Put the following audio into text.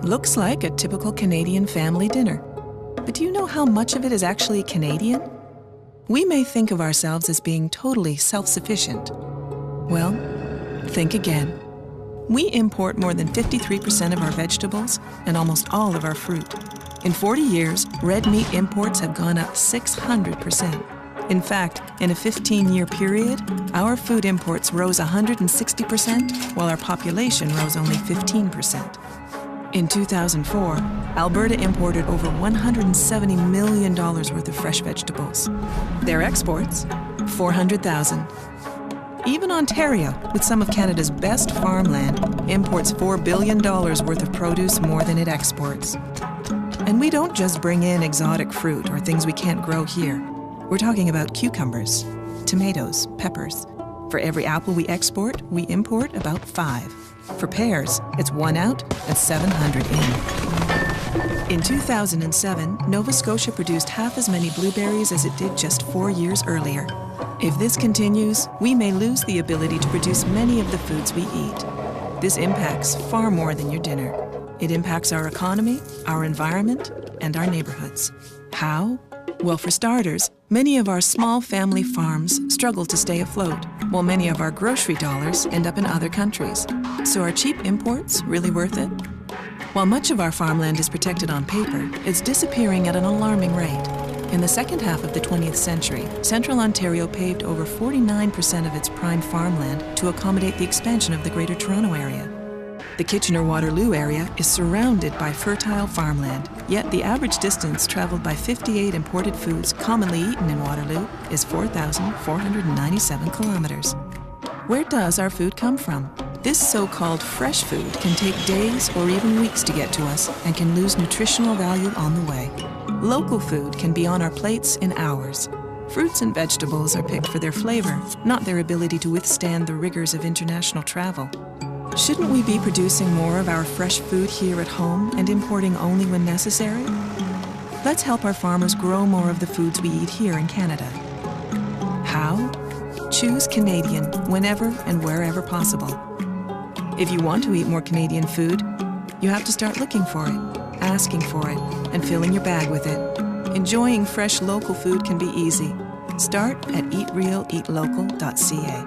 Looks like a typical Canadian family dinner. But do you know how much of it is actually Canadian? We may think of ourselves as being totally self-sufficient. Well, think again. We import more than 53% of our vegetables and almost all of our fruit. In 40 years, red meat imports have gone up 600%. In fact, in a 15-year period, our food imports rose 160%, while our population rose only 15%. In 2004, Alberta imported over $170 million worth of fresh vegetables. Their exports, 400,000. Even Ontario, with some of Canada's best farmland, imports $4 billion worth of produce more than it exports. And we don't just bring in exotic fruit or things we can't grow here. We're talking about cucumbers, tomatoes, peppers. For every apple we export, we import about 5. For pears, it's 1 out and 700 in. In 2007, Nova Scotia produced half as many blueberries as it did just 4 years earlier. If this continues, we may lose the ability to produce many of the foods we eat. This impacts far more than your dinner. It impacts our economy, our environment, and our neighborhoods. How? Well, for starters, many of our small family farms struggle to stay afloat, while many of our grocery dollars end up in other countries. So are cheap imports really worth it? While much of our farmland is protected on paper, it's disappearing at an alarming rate. In the second half of the 20th century, Central Ontario paved over 49% of its prime farmland to accommodate the expansion of the Greater Toronto Area. The Kitchener-Waterloo area is surrounded by fertile farmland, yet the average distance traveled by 58 imported foods commonly eaten in Waterloo is 4,497 kilometers. Where does our food come from? This so-called fresh food can take days or even weeks to get to us and can lose nutritional value on the way. Local food can be on our plates in hours. Fruits and vegetables are picked for their flavor, not their ability to withstand the rigors of international travel. Shouldn't we be producing more of our fresh food here at home and importing only when necessary? Let's help our farmers grow more of the foods we eat here in Canada. How? Choose Canadian whenever and wherever possible. If you want to eat more Canadian food, you have to start looking for it, asking for it, and filling your bag with it. Enjoying fresh local food can be easy. Start at eatrealeatlocal.ca.